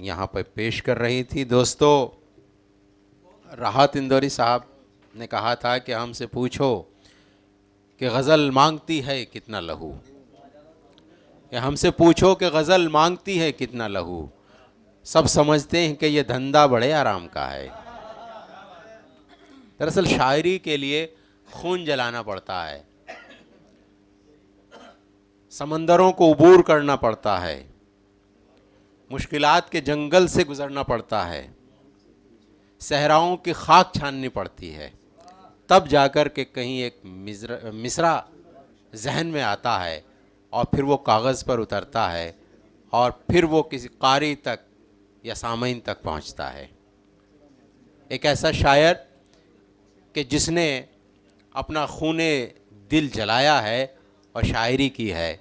यहाँ पर पेश कर रही थी। दोस्तों, राहत इंदौरी साहब ने कहा था कि हमसे पूछो कि गज़ल मांगती है कितना लहू, या हमसे पूछो कि गज़ल मांगती है कितना लहू, सब समझते हैं कि ये धंधा बड़े आराम का है। दरअसल शायरी के लिए खून जलाना पड़ता है, समंदरों को उबूर करना पड़ता है, मुश्किलात के जंगल से गुजरना पड़ता है, सहराओं की खाक छाननी पड़ती है, तब जाकर के कहीं एक मिसरा जहन में आता है और फिर वो कागज़ पर उतरता है और फिर वो किसी कारी तक या सामीन तक पहुंचता है। एक ऐसा शायर कि जिसने अपना खूने दिल जलाया है और शायरी की है,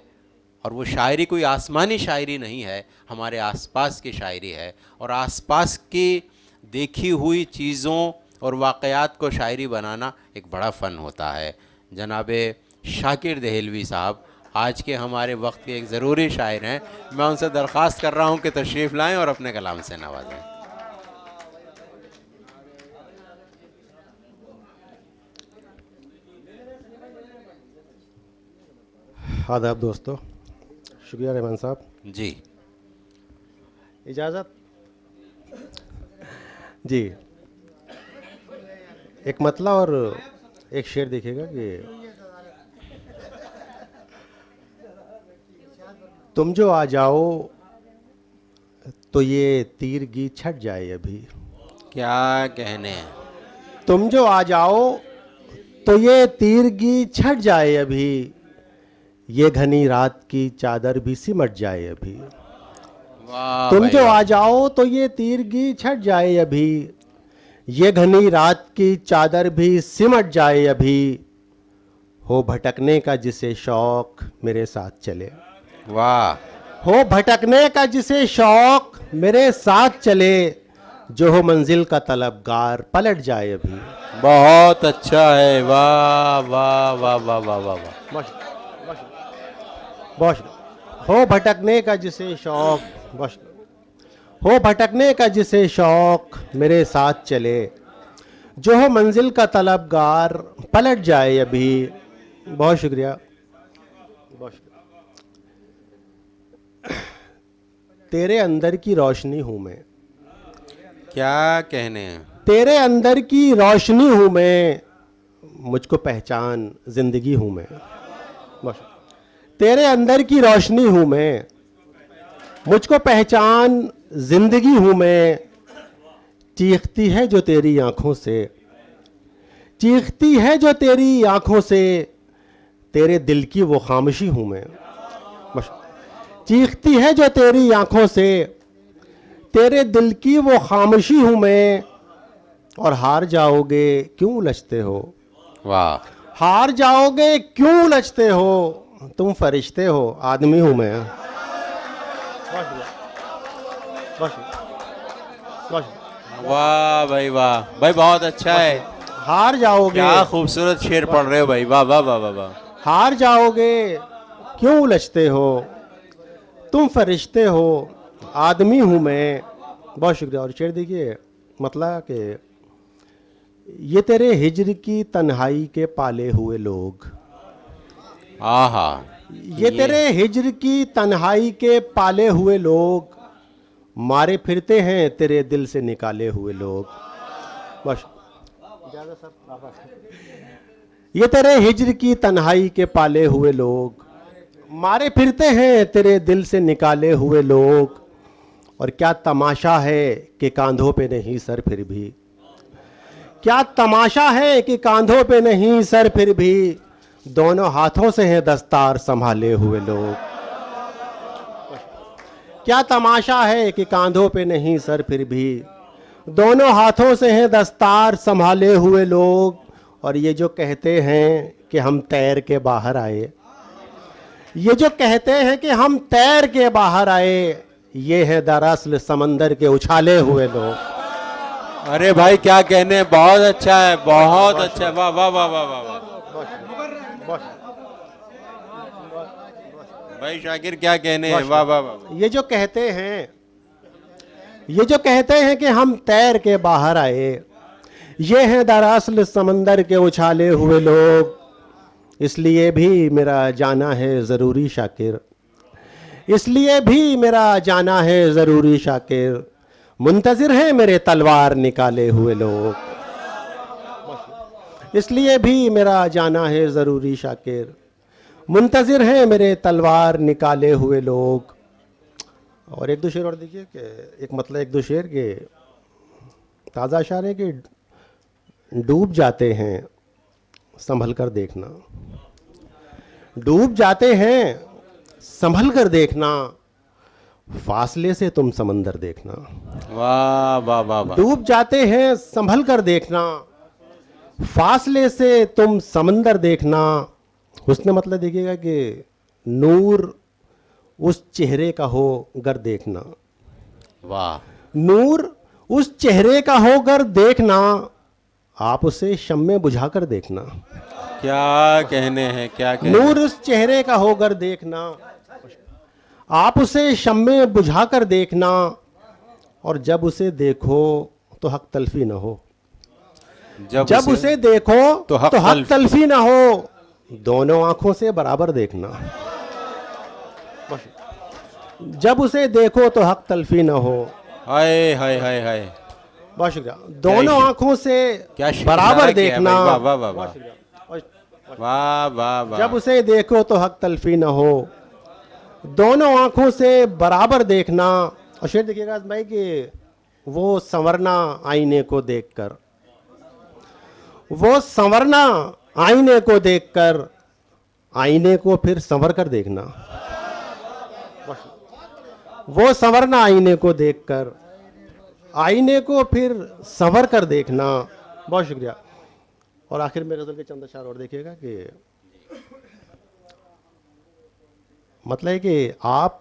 और वो शायरी कोई आसमानी शायरी नहीं है, हमारे आसपास की शायरी है, और आसपास की देखी हुई चीज़ों और वाक़यात को शायरी बनाना एक बड़ा फ़न होता है। जनाबे शाकिर देहलवी साहब आज के हमारे वक्त के एक ज़रूरी शायर हैं। मैं उनसे दरख्वास्त कर रहा हूँ कि तशरीफ़ लाएं और अपने कलाम से नवाजें। आदाब दोस्तों, शुक्रिया रहमान साहब। जी इजाज़त जी। एक मतला और एक शेर देखिएगा कि तुम जो आ जाओ तो ये तीरगी छट जाए अभी। क्या कहने हैं। तुम जो आ जाओ तो ये तीरगी छट जाए अभी, ये घनी रात की चादर भी सिमट जाए अभी। वाह तुम भाई जो वाह। आ जाओ तो ये तीरगी छट जाए अभी, ये घनी रात की चादर भी सिमट जाए अभी। हो भटकने का जिसे शौक मेरे साथ चले, वाह। हो भटकने का जिसे शौक मेरे साथ चले, जो हो मंजिल का तलबगार पलट जाए अभी। बहुत अच्छा है। वाह वाह वाह वाह वाह वाह वाह। बश हो भटकने का जिसे शौक, बश हो भटकने का जिसे शौक मेरे साथ चले, जो हो मंजिल का तलबगार पलट जाए अभी। बहुत शुक्रिया, बहुत शुक्रिया। तेरे अंदर की रोशनी हूँ मैं, क्या कहने हैं। तेरे अंदर की रोशनी हूँ मैं, मुझको पहचान जिंदगी हूँ मैं। बस तेरे अंदर की रोशनी हूँ मैं, मुझको पहचान जिंदगी हूँ मैं। चीखती है जो तेरी आंखों से, चीखती है जो तेरी आंखों से, तेरे दिल की वो खामोशी हूँ मैं। बस चीखती है जो तेरी आंखों से, तेरे दिल की वो खामोशी हूँ मैं। और हार जाओगे क्यों उलझते हो, वाह। हार जाओगे क्यों उलझते हो, तुम फरिश्ते हो आदमी हूँ मैं। बस बस वाह भाई वाह। भाई बहुत अच्छा है। हार जाओगे, क्या खूबसूरत शेर पढ़ रहे हो भाई। वाह वाह वाह वाह वाह। हार जाओगे क्यों उलझते हो, तुम फरिश्ते हो आदमी हूँ मैं। बहुत शुक्रिया। और शेर देखिए, मतलब कि ये तेरे हिज्र की तन्हाई के पाले हुए लोग, आहा। ये तेरे हिज्र की तन्हाई के पाले हुए लोग, मारे फिरते हैं तेरे दिल से निकाले हुए लोग। बस ये तेरे हिज्र की तन्हाई के पाले हुए लोग, मारे फिरते हैं तेरे दिल से निकाले हुए लोग। और क्या तमाशा है कि कांधों पे नहीं सर फिर भी, क्या तमाशा है कि कांधों पे नहीं सर फिर भी, दोनों हाथों से हैं दस्तार संभाले हुए लोग। क्या तमाशा है कि कांधों पे नहीं सर फिर भी, दोनों हाथों से हैं दस्तार संभाले हुए लोग। और ये जो कहते हैं कि हम तैर के बाहर आए, ये जो कहते हैं कि हम तैर के बाहर आए, ये है दरअसल समंदर के उछाले हुए लोग। अरे भाई क्या कहने। बहुत अच्छा है, बहुत अच्छा। वाह वाह वाह वाह वाह वाह। भाई शाकिर क्या कहने हैं। वाह वाह वाह। ये जो कहते हैं ये जो कहते हैं कि हम तैर के बाहर आए, ये हैं दरअसल समंदर के उछाले हुए लोग। इसलिए भी मेरा जाना है ज़रूरी शाकिर, इसलिए भी मेरा जाना है ज़रूरी शाकिर। मुंतज़िर हैं मेरे तलवार निकाले हुए लोग, इसलिए भी मेरा जाना है ज़रूरी शाकिर। मुंतज़िर हैं मेरे तलवार निकाले हुए लोग। और एक दो शेर और देखिए कि एक मतलब एक दो शेर के ताज़ा अशार है कि डूब जाते हैं संभल कर देखना, डूब जाते हैं संभल कर देखना, फासले से तुम समंदर देखना। वाह वाह वाह वाह। डूब जाते हैं संभल कर देखना, फासले से तुम समंदर देखना। उसने मतलब देखिएगा कि नूर उस चेहरे का हो गर देखना, वाह। नूर उस चेहरे का हो गर देखना, आप उसे शम्मे बुझाकर देखना। क्या कहने हैं, क्या कहने। नूर उस चेहरे का हो गर देखना, आप उसे शम्मे बुझाकर देखना। और जब उसे देखो तो हक तलफी न हो, जब उसे देखो तो हक तलफी न हो, दोनों आंखों से बराबर देखना। जब उसे देखो तो हक तलफी न हो। हाय हाय हाय हाय। बहुत शुक्रिया। दोनों आंखों से क्या बराबर देखना। वाह वाह वाह वाह वाह वाह वाह। जब उसे देखो तो हक तलफी न हो, दोनों आंखों से बराबर देखना। और शेर देखिएगा भाई कि वो संवरना आईने को देखकर, वो संवरना आईने को देखकर, आईने को फिर संवर कर देखना। वो संवरना आईने को देखकर, आईने को फिर संवर कर देखना। बहुत शुक्रिया। और आखिर में गजल के चंद अशार और देखिएगा कि मतलब है कि आप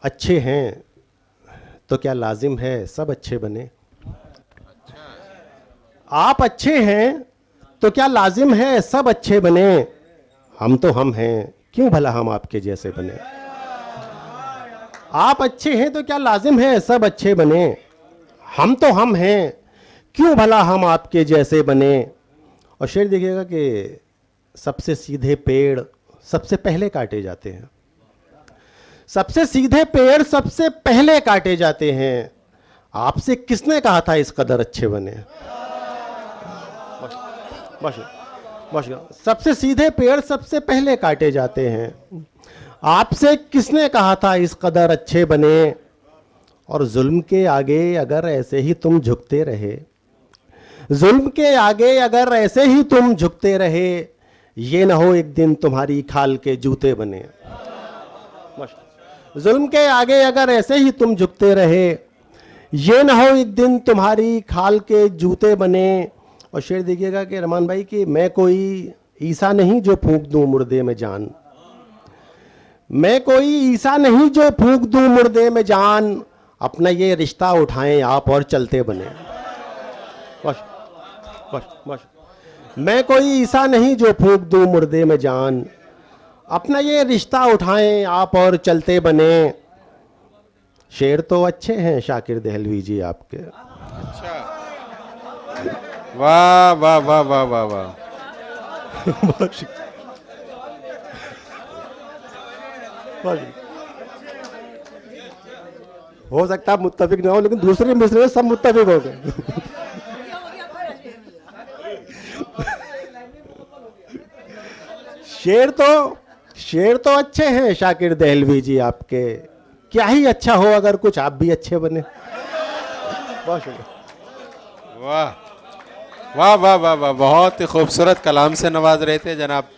अच्छे हैं तो क्या लाजिम है सब अच्छे बने। आप अच्छे हैं तो क्या लाजिम है सब अच्छे बने, हम तो हम हैं क्यों भला हम आपके जैसे बने। आप अच्छे हैं तो क्या लाजिम है सब अच्छे बने, हम तो हम हैं क्यों भला हम आपके जैसे बने। और शेर देखिएगा कि सबसे सीधे पेड़ सबसे पहले काटे जाते हैं, सबसे सीधे पेड़ सबसे पहले काटे जाते हैं, आपसे किसने कहा था इस कदर अच्छे बने। बस सबसे सीधे पेड़ सबसे पहले काटे जाते हैं, आपसे किसने कहा था इस कदर अच्छे बने। और जुल्म के आगे अगर ऐसे ही तुम झुकते रहे, जुल्म के आगे अगर ऐसे ही तुम झुकते रहे, ये ना हो एक दिन तुम्हारी खाल के जूते बने। जुल्म के आगे अगर ऐसे ही तुम झुकते रहे, ये ना हो एक दिन तुम्हारी खाल के जूते बने। और शेर देखिएगा कि रहमान भाई कि मैं कोई ईसा नहीं जो फूंक दूं मुर्दे में जान, मैं कोई ईसा नहीं जो फूंक दूं मुर्दे में जान, अपना ये रिश्ता उठाएं आप और चलते बने। बस बस बस मैं कोई ईसा नहीं जो फूंक दूं मुर्दे में जान, अपना ये रिश्ता उठाएं आप और चलते बने। शेर तो अच्छे हैं शाकिर देहलवी जी आपके। अच्छा। वाह वाह वाह वाह वाह वाह। हो सकता है मुत्तफिक ना हो, लेकिन दूसरे मिसरे सब मुत्तफिक हो गए। शेर तो अच्छे हैं शाकिर देहलवी जी आपके, क्या ही अच्छा हो अगर कुछ आप भी अच्छे बने। बहुत शुक्रिया। वाह वाह वाह वाह वाह। बहुत ही खूबसूरत कलाम से नवाज रहे थे जनाब